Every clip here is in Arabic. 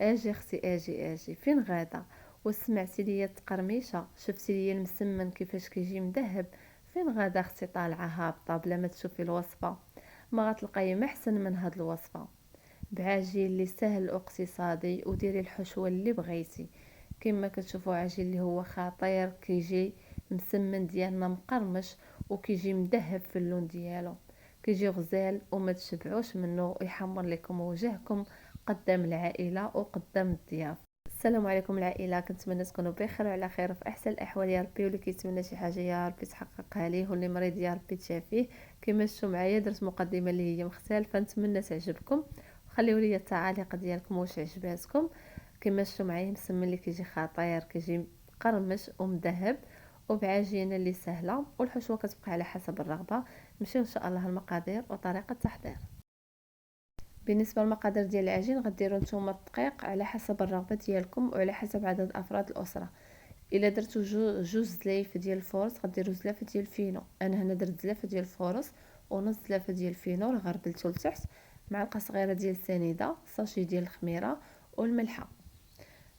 اجي اختي اجي فين غادا؟ وسمعتي ليا التقرميشه؟ شفتي ليا المسمن كيفاش كيجي مذهب؟ فين غادا اختي طالعه هابطه بلا ما تشوفي الوصفه؟ ما غتلقاي ما احسن من هاد الوصفه، بعجين اللي سهل واقتصادي، وديري الحشوه اللي بغيتي. كما كتشوفوا عجين اللي هو خطير، كيجي مسمن ديالنا مقرمش، وكيجي مذهب في اللون ديالو، كيجي غزال وما تشبعوش منه، ويحمر لكم وجهكم قدام العائله وقدام الضياف. السلام عليكم العائله، كنتمنى تكونوا بخير وعلى خير في احسن الاحوال يا ربي، واللي كيتمنى شي حاجه يا ربي تحققها ليه، واللي مريض يا ربي تشافيه. كما شفتوا معايا درت مقدمه اللي هي مختلفه، نتمنى تعجبكم، وخليوا لي التعاليق ديالكم واش عجباتكم. كما شفتوا معايا مسمى اللي كيجي خطير، كيجي مقرمش ومذهب، وبعجينه اللي سهله، والحشوه كتبقى على حسب الرغبه. نمشيو ان شاء الله المقادير وطريقه التحضير. بالنسبه للمقادير ديال العجين، غديروا نتوما الدقيق على حسب الرغبه ديالكم وعلى حسب عدد افراد الاسره. الا درتو جوج زلايف ديال الفورص غديروا زلافه ديال الفينو، انا هنا درت زلافه ديال الفورص ونص زلافه ديال الفينو راه غربلته لتحت، معلقه صغيره ديال السنيده، ساشي ديال الخميره والملحه.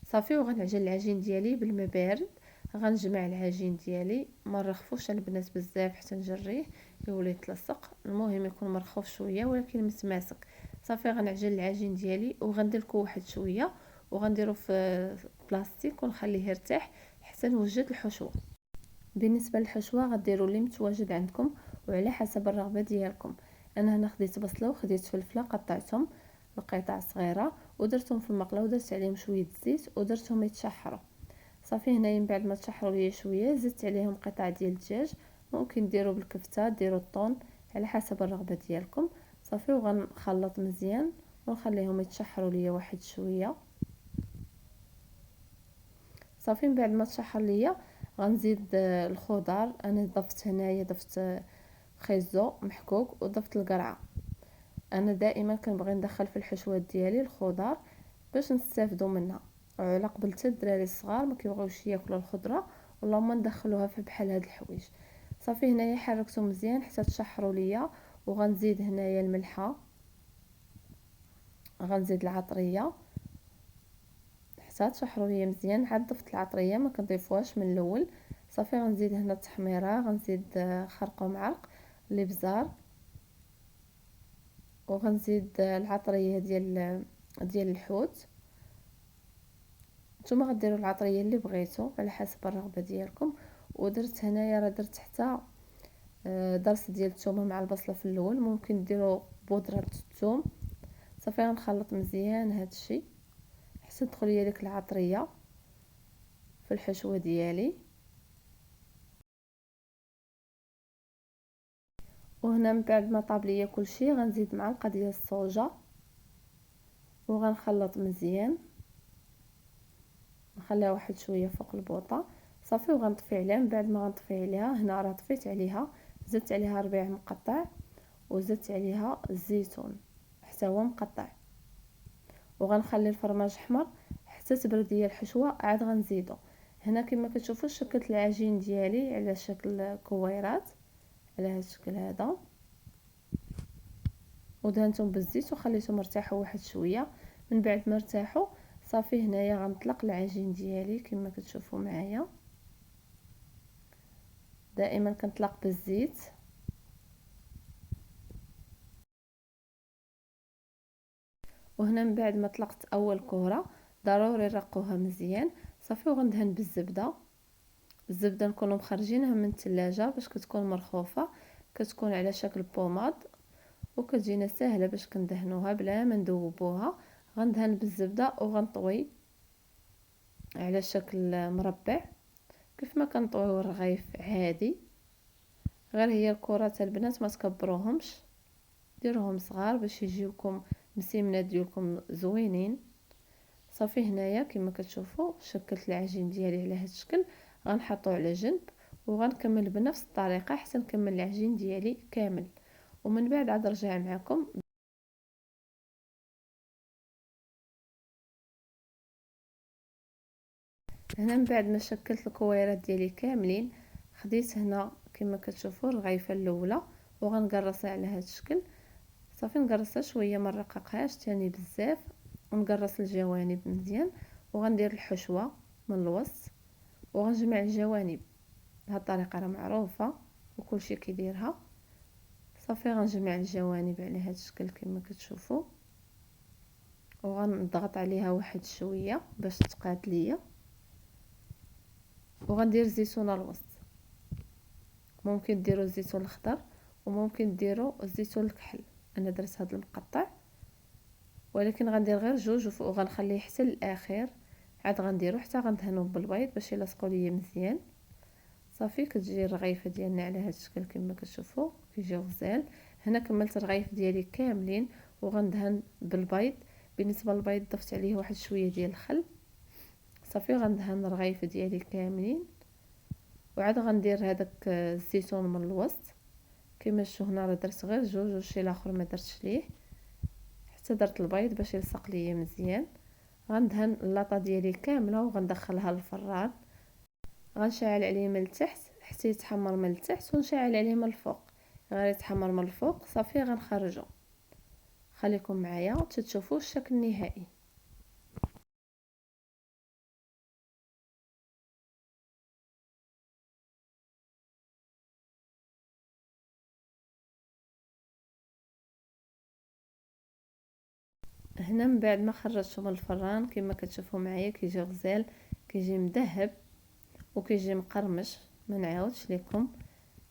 صافي، وغنعجن العجين ديالي بالماء بارد. غنجمع العجين ديالي، ما نرخفوش البنات بزاف حتى نجريه يولي يتلصق، المهم يكون مرخوف شويه ولكن متماسك. صافي، غنعجن العجين ديالي وغندير واحد شويه، وغنديرو في بلاستيك ونخليه يرتاح حتى نوجد الحشوه. بالنسبه للحشوه غديروا اللي متواجد عندكم وعلى حسب الرغبه ديالكم. انا هنا خديت بصله وخديت فلفله قطعتهم لقطع صغيره ودرتهم في المقله ودرت عليهم شويه زيت ودرتهم يتشحروا. صافي، هنايا من بعد ما تشحروا ليا شويه زدت عليهم قطع ديال الدجاج، ممكن ديروا بالكفته ديروا الطون على حسب الرغبه ديالكم. صافي، وغنخلط مزيان ونخليهم يتشحروا ليا واحد شويه. صافي، من بعد ما تشحر ليا غنزيد الخضر. انا ضفت هنايا خيزو محكوك وضفت القرعه. انا دائما كنبغي ندخل في الحشوات ديالي الخضر باش نستافدوا منها، وعلى قبل حتى الدراري الصغار ما كيبغيوش ياكلوا الخضره، والله ندخلوها في بحال هاد الحوايج. صافي، هنايا حركتو مزيان حتى تشحروا ليا، وغنزيد هنايا الملحه، غنزيد العطريه حتى تشحروا ليا مزيان. عاد ضفت العطريه ما كنضيفوهاش من الاول. صافي، غنزيد هنا التحميره، غنزيد خرقه ومعلق الابزار، وغنزيد العطريه ديال الحوت. نتوما غديروا العطريه اللي بغيتو على حسب الرغبه ديالكم. ودرت هنايا راه درت حتى ضرس ديال الثومه مع البصله في الاول، ممكن ديروا بودره الثوم. صافي، غنخلط مزيان هادشي حتى تدخل ليا ديك العطريه في الحشوه ديالي. وهنا من بعد ما طاب ليا كلشي غنزيد معلقه ديال الصوجه وغنخلط مزيان، نخليها واحد شويه فوق البوطه. صافي، وغنطفي عليها. من بعد ما غنطفي عليها، هنا راه طفيت عليها، زدت عليها ربيع مقطع وزدت عليها الزيتون حتى هو مقطع، وغنخلي الفرماج احمر حتى تبرد ليا الحشوه. عاد غنزيدو هنا كما كتشوفوا شكلت العجين ديالي على شكل كويرات على هذا الشكل هذا، ودهنتهم بالزيت وخليتهم مرتاحوا واحد شويه. من بعد ما ارتاحوا صافي، هنايا غنطلق العجين ديالي كما كتشوفوا معايا، دائما كنطلق بالزيت. وهنا من بعد ما طلقت اول كره ضروري نرقوها مزيان. صافي، وغندهن بالزبده. الزبده نكونوا مخرجينها من الثلاجه باش كتكون مرخوفه، كتكون على شكل بوماد وكتجينا سهله باش كندهنوها بلا ما ندوبوها. غندهن بالزبده وغنطوي على شكل مربع كيف ما كنطويو الرغيف عادي، غير هي الكرات البنات ما تكبروهمش، ديروهم صغار باش يجيوكم مسيمنات ديالكم زوينين. صافي، هنايا كما كتشوفوا شكلت العجين ديالي على هذا الشكل، غنحطوه على جنب وغنكمل بنفس الطريقه حتى نكمل العجين ديالي كامل، ومن بعد عاد نرجع معكم. هنا من بعد ما شكلت الكويرات ديالي كاملين، خديت هنا كما كتشوفوا الرغيفه الاولى وغنقرصها على هذا الشكل. صافي، نقرصها شويه ما نرققهاش تاني بزاف، ونقرص الجوانب مزيان، وغندير الحشوه من الوسط وغنجمع الجوانب. هاد الطريقه راه معروفه وكلشي كيديرها. صافي غنجمع الجوانب على هذا الشكل كما كتشوفوا، وغنضغط عليها واحد شويه باش تقاد ليا، وغندير الزيتون الوسط. ممكن ديروا الزيتون الاخضر وممكن ديروا الزيتون الكحل. انا درت هذا المقطع، ولكن غندير غير جوج وغنخليه حتى للاخر، عاد غنديرو حتى غندهنوه بالبيض باش يلصقوا ليا مزيان. صافي كتجي الرغيفه ديالنا على هذا الشكل كما كتشوفوا، كيجيو غزال. هنا كملت الرغيف ديالي كاملين وغندهن بالبيض. بالنسبه للبيض ضفت عليه واحد شويه ديال الخل. صافي غندهن الرغيف ديالي كاملين، وعاد غندير هذاك الزيتون من الوسط. كما شفتوا هنا راه درت غير جوج والشي الاخر ما درتش ليه، حتى درت البيض باش يلصق ليا مزيان. غندهن اللاطه ديالي كامله وغندخلها للفران. غنشعل عليه من التحت حتى يتحمر من التحت، ونشعل عليه من الفوق غير يتحمر من الفوق. صافي غنخرجو. خليكم معايا تشوفوا الشكل النهائي. هنا من بعد ما خرجته من الفران كما كتشوفوا معايا كيجي غزال، كيجي مذهب وكيجي مقرمش. ما نعاودش لكم،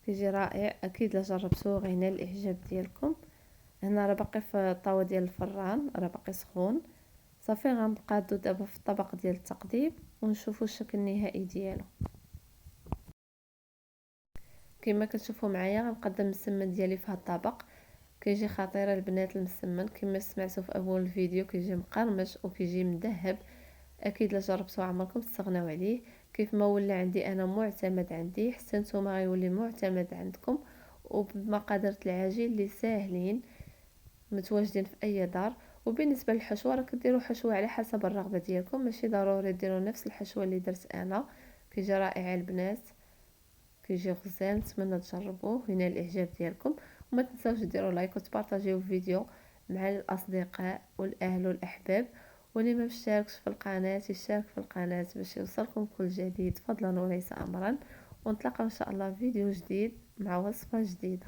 كيجي رائع. اكيد لا جربتوه غينال الاعجاب ديالكم. هنا راه باقي في الطاوه ديال الفران، راه باقي سخون. صافي غنقادو دابا في الطبق ديال التقديم ونشوفوا الشكل النهائي ديالو. كما كتشوفوا معايا غنقدم المسمن ديالي في هذا الطبق. كيجي خطير البنات المسمن كما سمعتوا في اول الفيديو، كيجي مقرمش وكيجي مذهب. اكيد لا جربتوه عمركم تستغناو عليه. كيف ما ولا عندي انا معتمد عندي، حتى نتوما غيولي معتمد عندكم. وبمقادير العجين اللي ساهلين متواجدين في اي دار. وبالنسبه للحشوه راه كديروا حشوه على حسب الرغبه ديالكم، ماشي ضروري ديروا نفس الحشوه اللي درت انا. كيجي رائع البنات، كيجي غزال. نتمنى تجربوه ينال الاعجاب ديالكم. وما تنساوش ديروا لايك وتبارطاجيو الفيديو مع الاصدقاء والاهل والاحباب. واللي ما مشتركش في القناه يشترك في القناه باش يوصلكم كل جديد فضلا وليس امرا. ونتلاقاو ان شاء الله في فيديو جديد مع وصفه جديده.